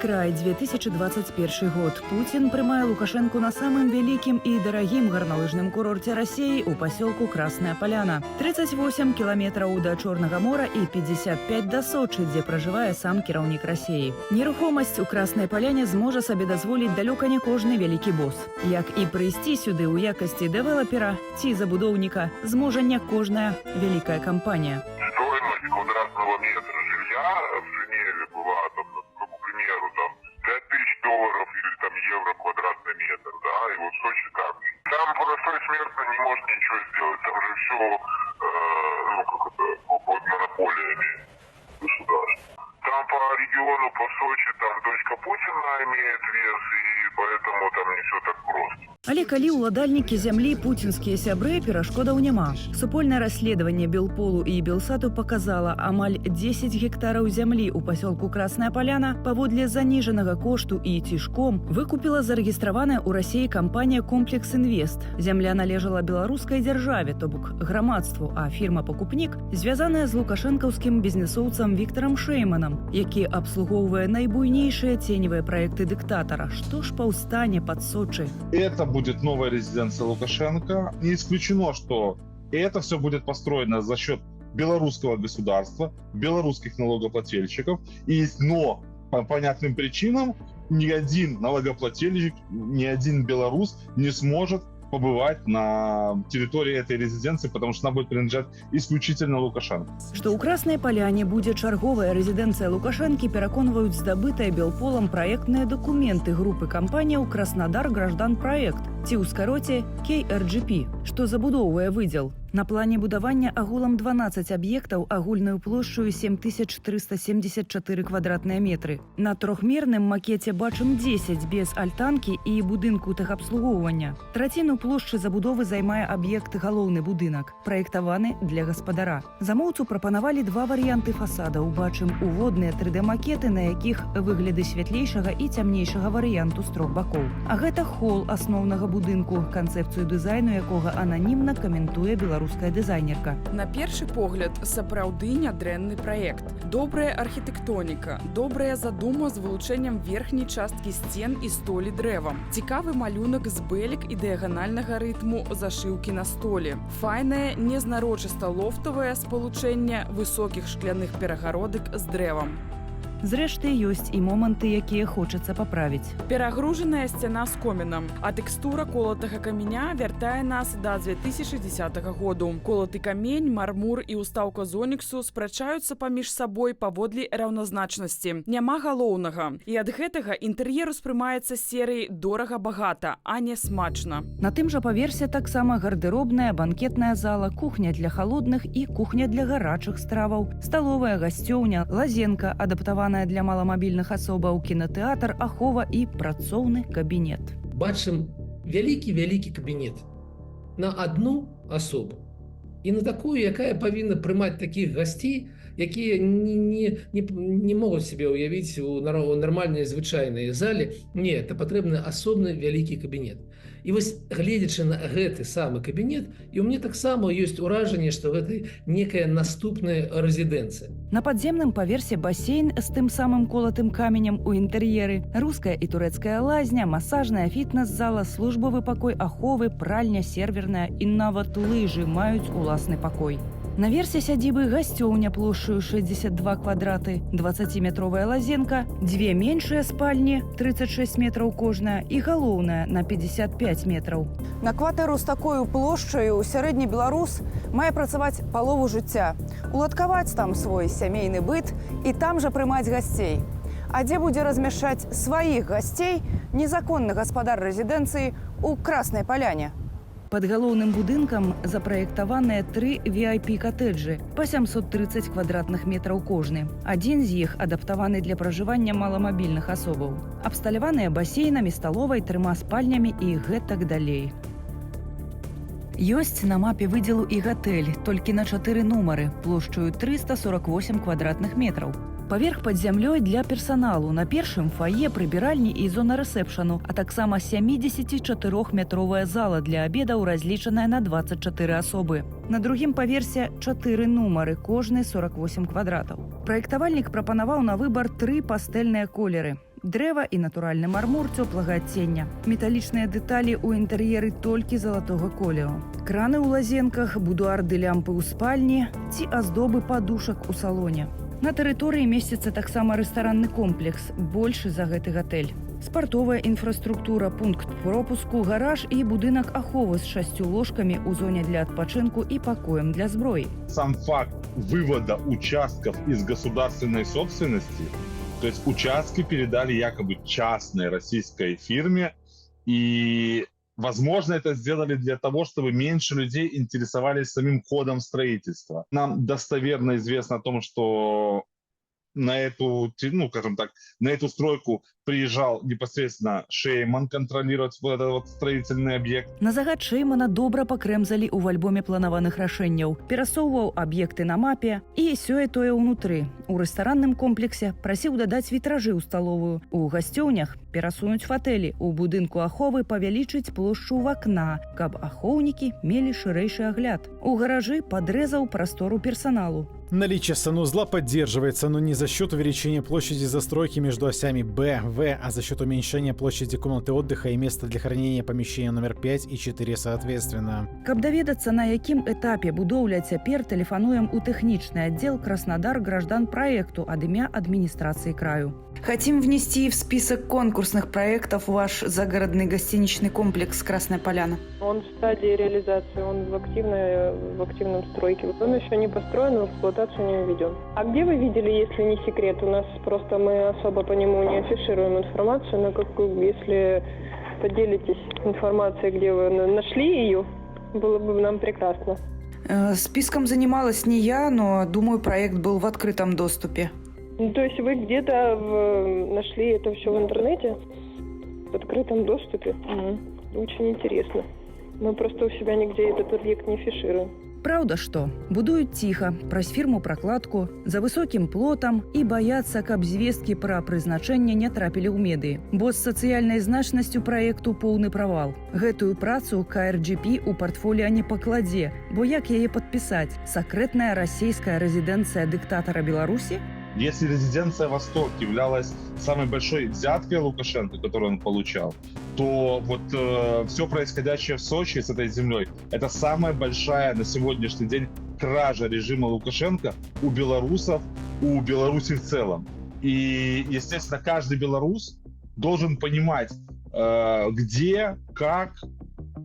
край, 2021 год. Путин прымае Лукашенко на самым великим и дорогим горнолыжным курорте России у поселку Красная Поляна. 38 километров до Черного мора и 55 до Сочи, где проживае сам кіраўнік России. Нерухомасць у Красной Поляне зможа сабе дазволіць далёка не кожны вялікі босс. Як і прыйсці сюды ў якасці дэвелапера ці забудоўніка зможа не кожная вялікая кампанія. Стоимость квадратного метра жилья в Женеве была, там, ну, к примеру, там, $5000 или там евро квадратный метр, да, и вот в Сочи так. Там простой смертный не может ничего сделать, там же все, ну, как это, под монополиями государства. Там по региону, по Сочи, там дочка Путина имеет вес, и поэтому там не все так просто. Але калі ўладальнікі зямлі пуцінскія сябры, перашкодаў няма. Супольнае расследаванне Белполу і Белсату показала, амаль 10 гектараў зямлі ў пасёлку Красная Поляна паводле заніжанага кошту і цішком выкупіла зарэгістраваная ў Расіі кампанія «Комплекс Інвест». Зямля належала беларускай дзяржаве, то бок грамадству, а фірма-пакупнік звязаная з лукашэнкаўскім бізнесоўцам Віктарам Шэйманам, які абслугоўвае найбуйнейшыя ценевыя праекты дыктатара. Што ж паўстане пад Сочи? Это будет новая резиденция Лукашенко. Не исключено, что это все будет построено за счет белорусского государства, белорусских налогоплательщиков. Но по понятным причинам ни один налогоплательщик, ни один белорус не сможет побывать на территории этой резиденции, потому что она будет принадлежать исключительно Лукашенко. Што ў Краснай Паляне будзе чарговая рэзідэнцыя Лукашэнкі, пераконваюць здабытыя Белполам праектныя дакументы групы кампаніяў «Краснодар Граждан Проект», ці ў скароце KRGP, што забудоўвае выдзел. На плане будавання агулам 12 аб'ектаў агульнаю плошчаю 7374 квадратныя метры. На трохмерным макеце бачым 10 без альтанкі і будынку тэхабслугоўвання. Траціну плошчы забудовы займае аб'ект галоўны будынак, праектаваны для гаспадара. Замоўцу прапанавалі два варыянты фасадаў. Бачым уводныя 3D-макеты, на якіх выгляды святлейшага і цямнейшага варыянту з трох бакоў. А гэта хол асноўнага будынку, канцэпцыю дызайну якога ананімна каментуе беларуская дызайнерка. На першы погляд, сапраўды нядрэнны праект. Добрая архітэктоніка, добрая задума з вылучэннем верхняй часткі сцен і столі дрэвам. Цікавы малюнак з бэлек і дыяганальнага рытму зашыўкі на столі. Файнае, незнарочыста лофтавае спалучэнне высокіх шкляных перагародак з дрэвам. Зрэшты, ёсць і моманты, якія хочацца паправіць. Перагружаная сцяна з комінам, а тэкстура колатага каменя вяртае нас да 2010 году. Колаты камень, мармур і ўстаўка з оніксу спрачаюцца паміж сабой паводле раўназначнасці. Няма галоўнага. І ад гэтага інтэр'ер успрымаецца серыяй дорага-багата, а не смачна. На тым жа паверсе таксама гардэробная, банкетная зала, кухня для халодных і кухня для гарачых страваў, сталовая, гасцёўня, лазенка, адаптаваная для маламабільных асобаў, кінатэатр, ахова і працоўны кабінет. Бачым вялікі кабінет на одну асобу. І на такую, якая павінна прымаць такіх гасцей, якія не могуць себе уявіць у нармальнай звычайнай зале. Не, это патрэбны асобны вялікі кабінет. І вось, гледзячы на гэты самы кабінет, і ў мне таксама ёсць уражанне, што гэта некая наступная рэзідэнцыя. На падземным паверсе басейн з тым самым колатым каменем у інтэр'еры, руская і турэцкая лазня, масажная, фітнес-зала, службовы пакой аховы, пральня, серверная і нават лыжы маюць уласны пакой. Наверсе сядзібы гасцёўня плошчаю 62 квадраты, 20-метровая лазенка, дзве меншыя спальні, 36 метраў кожная і галоўная на 55 метраў. На кватэру з такою плошчаю сярэдні беларус мае працаваць палову жыцця, уладкаваць там свой сямейны быт і там жа прымаць гасцей. А дзе будзе размяшчаць сваіх гасцей незаконны гаспадар рэзідэнцыі ў Краснай Паляне? Пад галоўным будынкам запраектаваныя 3 VIP-катэджы па 730 квадратных метраў кожны. Адзін з іх адаптаваны для пражывання маламабільных асобаў. Абсталяваныя басейнамі, сталовай, 3 спальнямі і гэтак далей. Ёсць на мапе выдзелу і гатэль, толькі на 4 нумары, плошчаю 348 квадратных метраў. Паверх пад зямлёй для персаналу, на першым фае, прыбіральні і зона рэсэпшану, а таксама 74-метровая зала для абедаў, разлічаная на 24 асобы. На другім паверсе 4 нумары, кожны 48 квадратаў. Праектавальнік прапанаваў на выбар 3 пастэльныя колеры. Дрэва і натуральны мармур цёплага адцення. Металічныя дэталі ў інтэр'еры толькі залатога колеру. Краны ў лазенках, будуарды лямпы ў спальні ці аздобы падушак у салоне. На тэрыторыі месціцца таксама рэстаранны комплекс, большы за гэты гатэль. Спартовая інфраструктура, пункт пропуску, гараж і будынак аховы з 6 ложкамі ў зоне для адпачынку і пакоем для зброі. Сам факт вывода участков из государственной собственности, то есть участки передали якобы частной российской фирме, и, возможно, это сделали для того, чтобы меньше людей интересовались самим ходом строительства. Нам достоверно известно о том, что на эту, ну, скажем так, на эту стройку приезжал непосредственно Шейман контролировать вот этот вот строительный объект. На загад Шеймана добра пакрэмзалі ў альбоме планаваных рашэнняў, перасоўваў аб'екты на мапе і сёе-тое ўнутры. У рэстаранным комплексе прасіў дадаць вітражы ў сталовую. У гасцёўнях перасунуць фатэлі. У будынку аховы павялічыць плошчу вакна, каб ахоўнікі мелі шырэйшы агляд. У гаражы падрэзаў прастору персоналу. Наличие санузла поддерживается, но не за счет увеличения площади застройки между осями Б, В, а за счет уменьшения площади комнаты отдыха и места для хранения помещения номер 5 и 4 соответственно. Каб даведацца, на якім этапе будоўля цяпер, тэлефануем у тэхнічны аддзел Краснодар граждан проекту ад імя администрации краю. Хотим внести в список конкурсных проектов ваш загородный гостиничный комплекс «Красная Поляна». Он в стадии реализации, он в активном стройке. Он еще не построен, в эксплуатацию не введен. А где вы видели, если не секрет? У нас просто мы особо по нему не афишируем информацию, но если поделитесь информацией, где вы нашли ее, было бы нам прекрасно. Списком занималась не я, но, думаю, проект был в открытом доступе. Ну, то есть вы где-то нашли это все в интернете? В открытом доступе? Очень интересно. Мы просто у себя нигде этот объект не афишируем. Праўда, што будуюць ціха, праз фірму-пракладку, за высокім плотам і баяцца, каб звесткі пра прызначэнне не трапілі ў медыі. Бо з сацыяльнай значнасцю праекту поўны правал. Гэтую працу KRGP у партфоліа не пакладзе, бо як яе падпісаць? Сакрэтная расійская рэзідэнцыя дыктатара Беларусі? Если резиденция «Восток» являлась самой большой взяткой Лукашенко, которую он получал, то вот все происходящее в Сочи с этой землей – это самая большая на сегодняшний день кража режима Лукашенко у белорусов, у Беларуси в целом. И, естественно, каждый белорус должен понимать, где, как,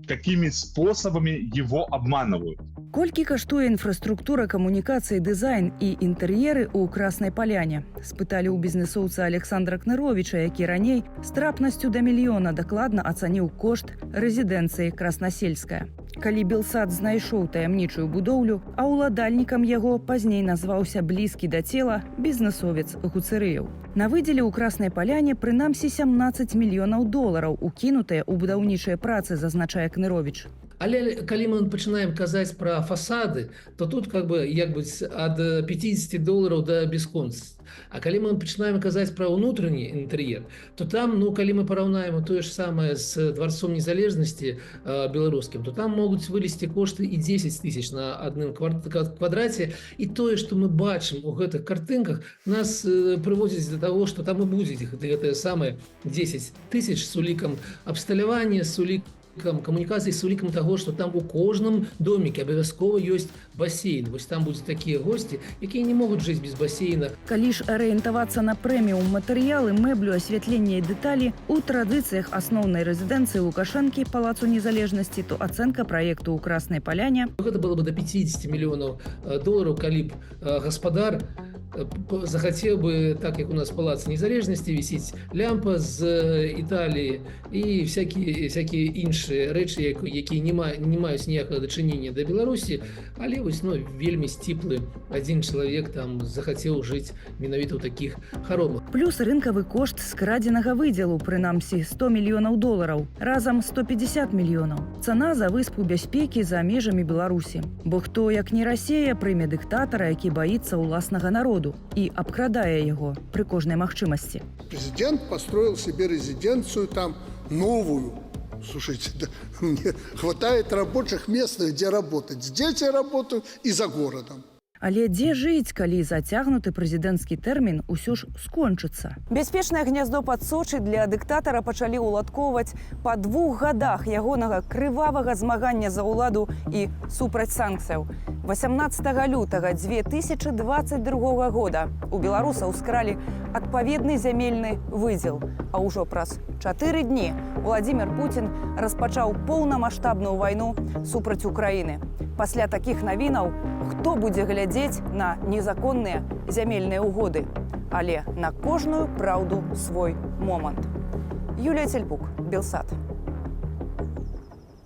какими способами его обманывают. Колькі каштуе інфраструктура камунікацыі, дызайн і інтэр'еры ў Краснай Паляне? Спыталі ў бізнесоўца Александра Кныровіча, які раней з трапнасцю да мільёна дакладна ацаніў кошт рэзідэнцыі Краснасельская. Калі Белсад знайшоў таямнічую будоўлю, а ўладальнікам яго пазней назваўся блізкі да цела бізнесовец Гуцэрыяў. На выдзеле ў Краснай Паляне прынамсі 17 мільёнаў долараў укінутыя ў будаўнічыя працы, зазначае Кныровіч. Але калі мы пачынаем казаць пра фасады, то тут ад $50 да бясконцасці. А калі мы пачынаем казаць пра ўнутраны інтэр'ер, то там, калі мы параўнаем тое ж самае з дворцом незалежнасці беларускім, то там могуць вылезці кошты і 10 тысяч на адным квадраце. І тое, што мы бачым у гэтых картынках, нас прыводзіць да таго, што там і будзе гэтае самае 10 тысяч з улікам абсталявання, з улікам камунікацыі, з улікам таго, што там у кожным доміке абавязкова ёсць басейн. Вось там будуць такія госці, якія не могуць жыць без басейна. Калі ж арыентавацца на прэміум матэрыялы, мэблю, асвятлення і дэталі у традыцыях асноўнай рэзідэнцыі Лукашэнкі Палацу незалежнасці, то ацэнка праекту ў Краснай Паляне гэта было бы до 50 мільёнаў долараў, калі б гаспадар захацеў бы, так як у нас Палац незалежнасці вісіць лямпа з Італіі і всякія іншыя рэчы, якія не маюць ніякага дачынення да Беларусі, але вось вельмі сціплы адзін чалавек там захацеў жыць менавіта ў такіх харомах. Плюс рынкавы кошт скрадзенага выдзелу, прынамсі 100 мільёнаў долараў, разам 150 мільёнаў. Цана за выспу бяспекі за межамі Беларусі. Бо хто, як не Расія, прыме дыктатара, які баіцца ўласнага народу і абкрадае яго пры кожнай магчымасці. Президент построил себе резиденцию там новую. Слушайте, да, мне хватает рабочих мест, где работать. Здесь я работаю и за городом. Але дзе жыць, калі зацягнуты прэзідэнцкі тэрмін усё ж скончыцца? Бяспечнае гняздо пад Сочы для дыктатара пачалі ўладкоўваць па 2 гадах ягонага крывавага змагання за ўладу і супраць санкцыяў. 18 лютага 2022 года у беларусаў скралі адпаведны зямельны выдзел, а ўжо праз 4 дні Владзімір Пуцін распачаў поўнамаштабную вайну супраць Украіны. Пасля такіх навінаў хто будзе глядзець на незаконныя зямельныя ўгоды? Але на кожную праўду свой момант. Юлія Цельпук, Белсат.